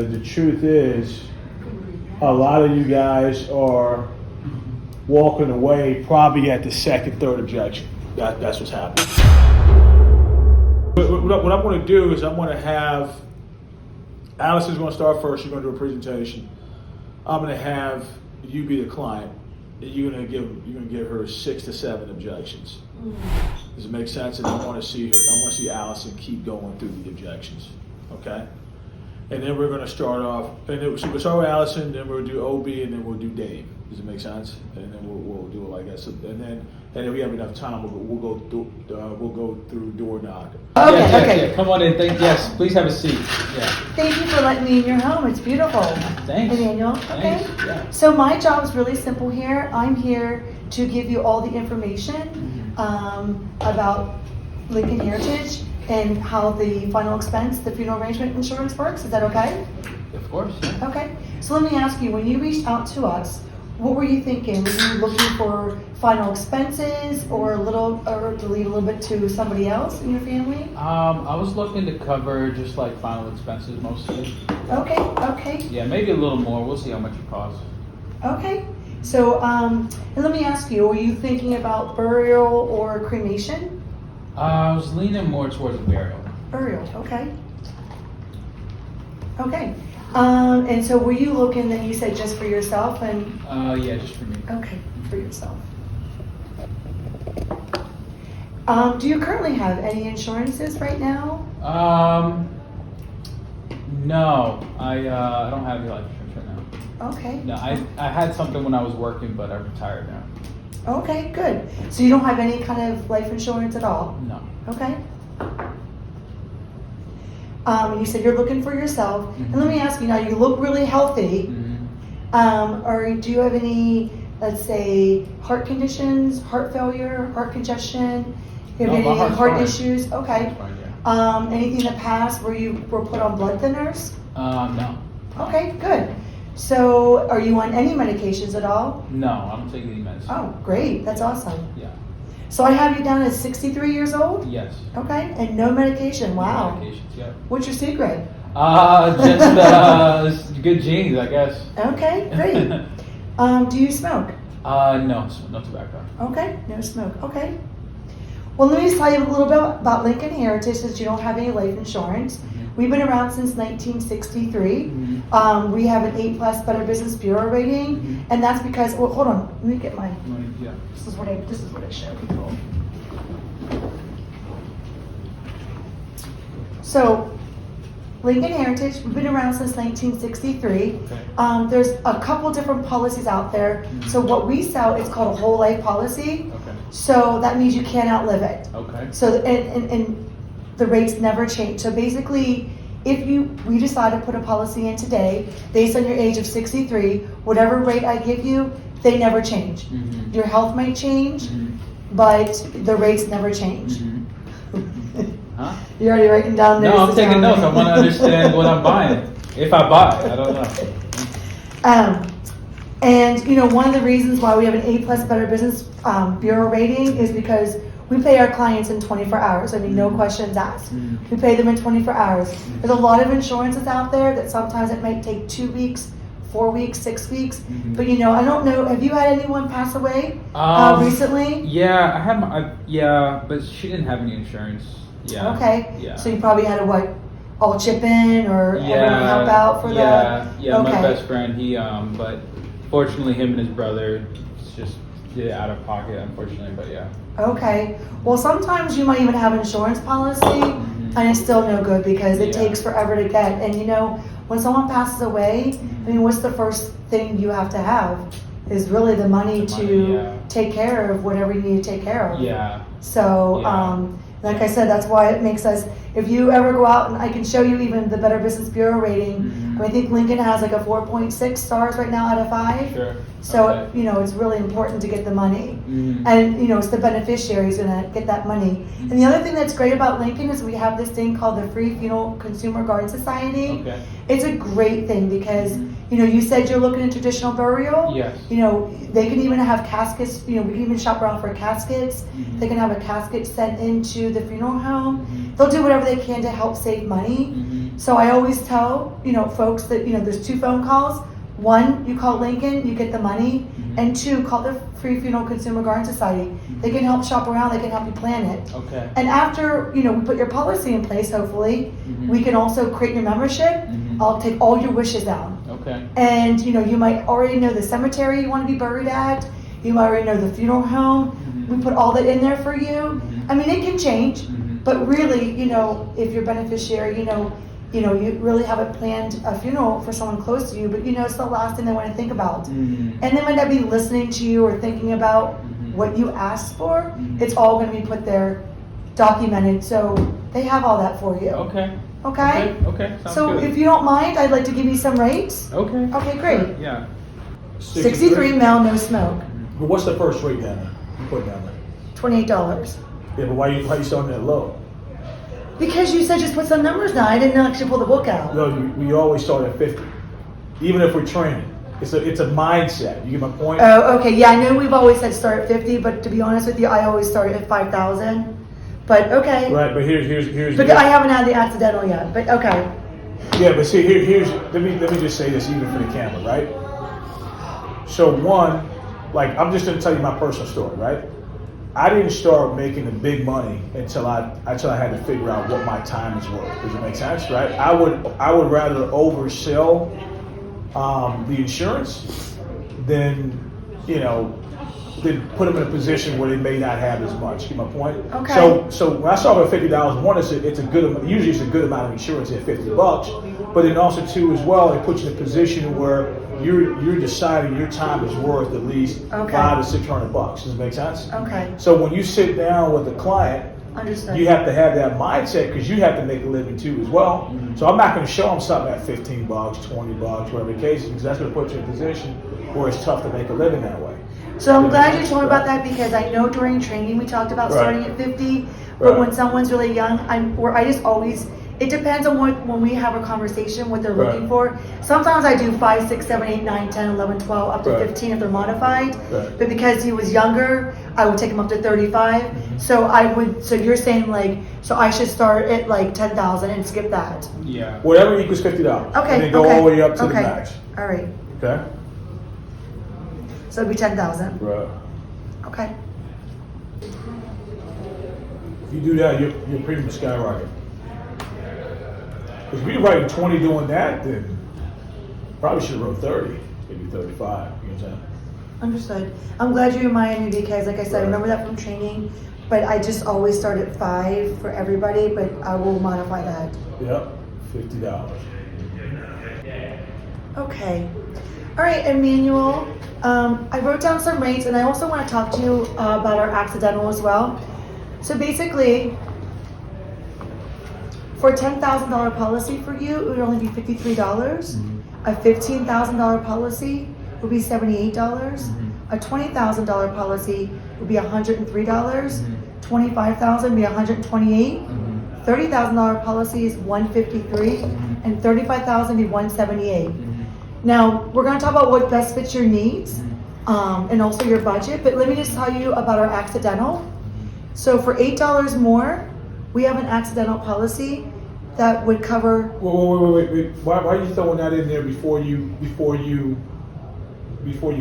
the truth is, a lot of you guys are walking away probably at the second, third objection. That's what's happening. What I'm going to do is I'm going to have Allison's going to start first. She's going to do a presentation. I'm going to have you be the client. And you're going to give her 6 to 7 objections. Does it make sense? And I want to see Allison keep going through the objections. Okay? And then we're going to start off. And then, so we'll start with Allison. Then we'll do OB, and then we'll do Dave. Does it make sense? And then we'll do it like that. So, and then if we have enough time, we'll go through door knock. Okay. Come on in. Yes, please have a seat. Yeah. Thank you for letting me in your home. It's beautiful. Thanks. Emmanuel. Okay. Thanks. Yeah. So my job is really simple here. I'm here to give you all the information about Lincoln Heritage and how the final expense, the funeral arrangement insurance works. Is that okay? Of course. Yeah. Okay. So let me ask you, when you reached out to us, what were you thinking? Were you looking for final expenses or to leave a little bit to somebody else in your family? I was looking to cover just like final expenses mostly. Okay. Yeah, maybe a little more. We'll see how much it costs. Okay. So, and let me ask you, were you thinking about burial or cremation? I was leaning more towards burial. Burial, okay. Okay. And so were you looking, then you said just for yourself and? Yeah, just for me. Okay, for yourself. Do you currently have any insurances right now? No, I don't have any life insurance right now. Okay. No, I had something when I was working, but I'm retired now. Okay, good. So you don't have any kind of life insurance at all? No. Okay. You said you're looking for yourself. Mm-hmm. And let me ask you now, you look really healthy. Mm-hmm. Or do you have any, let's say, heart conditions, heart failure, heart congestion? Do you have No, my any heart's heart fine. issues? Okay. That's fine, yeah. Anything in the past where you were put on blood thinners? No. Okay, good. So are you on any medications at all? No, I don't take any medicine. Oh, great. That's awesome. Yeah. So I have you down as 63 years old? Yes. Okay, and no medication. Wow. No medications, yeah. What's your secret? Just good genes, I guess. Okay, great. Do you smoke? No tobacco. Okay, no smoke. Okay. Well, let me tell you a little bit about Lincoln Heritage since you don't have any life insurance. We've been around since 1963. We have an A+ Better Business Bureau rating, and that's because, well, hold on, let me get my, Yeah. this is what I show people. So, Lincoln Heritage, we've been around since 1963. Okay. There's a couple different policies out there. So what we sell is called a whole life policy. Okay. So that means you can't outlive it. Okay. So and the rates never change. So basically, if we decide to put a policy in today based on your age of 63, whatever rate I give you, they never change. Mm-hmm. Your health might change, Mm-hmm. but the rates never change. Mm-hmm. Huh? You're already writing down No, notes. I'm taking notes. I want to understand what I'm buying. If I buy it, I don't know. And you know, one of the reasons why we have an A+ Better Business Bureau rating is because we pay our clients in 24 hours. I mean, no questions asked. Mm-hmm. We pay them in 24 hours. There's a lot of insurances out there that sometimes it might take 2 weeks, 4 weeks, 6 weeks. Mm-hmm. But you know, I don't know. Have you had anyone pass away recently? Yeah, I had yeah, but she didn't have any insurance. Yeah. Okay. Yeah. So you probably had to all chip in or everyone help out for that? Yeah, okay. My best friend, he but fortunately him and his brother just did it out of pocket, unfortunately, but yeah. Okay. Well, sometimes you might even have an insurance policy, and it's still no good because it takes forever to get. And you know, when someone passes away, I mean, what's the first thing you have to have? Is really the money to take care of whatever you need to take care of. Yeah. So, like I said, that's why it makes us, if you ever go out, and I can show you even the Better Business Bureau rating, I think Lincoln has like a 4.6 stars right now out of 5. Sure. So, Okay. you know, it's really important to get the money. And, you know, it's the beneficiaries going to get that money. And the other thing that's great about Lincoln is we have this thing called the Free Funeral Consumer Guard Society. Okay. It's a great thing because, you know, you said you're looking at traditional burial. Yes. You know, they can even have caskets, you know, we can even shop around for caskets. They can have a casket sent into the funeral home. They'll do whatever they can to help save money. So I always tell, folks that, there's 2 phone calls. 1, you call Lincoln, you get the money. And 2, call the Free Funeral Consumer Garden Society. They can help shop around, they can help you plan it. Okay. And after, we put your policy in place, hopefully, we can also create your membership. I'll take all your wishes down. Okay. And, you might already know the cemetery you want to be buried at. You might already know the funeral home. We put all that in there for you. I mean, it can change, but really, if your beneficiary, you really haven't planned a funeral for someone close to you, but it's the last thing they want to think about. And they might not be listening to you or thinking about what you asked for. It's all going to be put there, documented, so they have all that for you. Okay. Okay? Okay. Sounds So good. if you don't mind, I'd like to give you some rates. Okay. Okay, great. Sure, yeah. 63 male, no smoke, But what's the first rate down there? You put down there. $28. Yeah, but why you starting that low? Because you said just put some numbers down. I didn't actually pull the book out. No, we always start at 50. Even if we're training. It's a mindset. You get my point? Oh, okay. Yeah, I know we've always said start at 50, but to be honest with you, I always start at 5,000. But okay. Right, but here's But I haven't had the accidental yet. But okay. Yeah, but see here's let me just say this even for the camera, right? So one, like I'm just gonna tell you my personal story, right? I didn't start making the big money until I had to figure out what my time is worth. Does it make sense, right? I would rather oversell the insurance than than put them in a position where they may not have as much. Get my point? Okay. So when I start with $50, one it's a good usually it's a good amount of insurance at $50, but then also two as well it puts you in a position where you're deciding your time is worth at least $500 to $600. Does it make sense? Okay. So when you sit down with a client, Understood. you have to have that mindset because you have to make a living too as well. So I'm not going to show them something at $15, $20, whatever the case is, because that's going to put you in a position where it's tough to make a living that way. So I'm glad you told me about that because I know during training we talked about starting at 50, but when someone's really young, it depends on when we have a conversation, what they're looking for. Sometimes I do 5, 6, 7, 8, 9, 10, 11, 12, up to 15 if they're modified. But because he was younger, I would take him up to 35. So you're saying so I should start at like 10,000 and skip that. Yeah. Whatever equals $50. Okay. And then go all the way up to the max. All right. Okay. So it'd be 10,000. Right. Okay. If you do that, your premium skyrocket. Because if you're writing 20 doing that, then probably should have wrote 30, maybe 35. You know what I'm saying? Understood. I'm glad you reminded me because, like I said, I remember that from training, but I just always start at 5 for everybody, but I will modify that. Yep, $50. Okay. All right, Emmanuel. I wrote down some rates, and I also want to talk to you about our accidental as well. So basically, for a $10,000 policy for you, it would only be $53. A $15,000 policy would be $78. A $20,000 policy would be $103. $25,000 would be $128. $30,000 policy is $153, and $35,000 would be $178. Now, we're going to talk about what best fits your needs and also your budget, but let me just tell you about our accidental. So for $8 more, we have an accidental policy that would cover. Wait. Why are you throwing that in there before you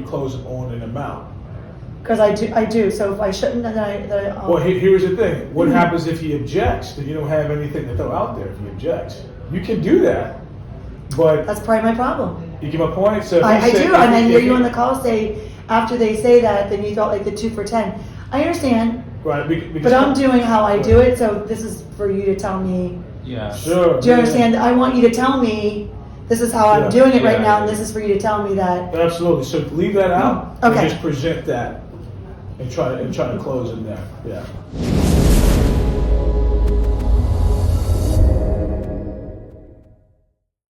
close them on an amount? Because I do. So if I shouldn't, then Well, here's the thing. What happens if he objects? Then you don't have anything to throw out there if he objects. You can do that, but that's probably my problem. you get my point? So I do, and I hear you on the call say, after they say that, then you felt like the 2 for 10. I understand, right, because but I'm doing how I do it, so this is for you to tell me. Yeah. Sure. Do you understand? I want you to tell me this is how I'm doing it right now, and Yeah. this is for you to tell me that. Absolutely. So leave that out. Okay. And just present that, and try to close in there. Yeah.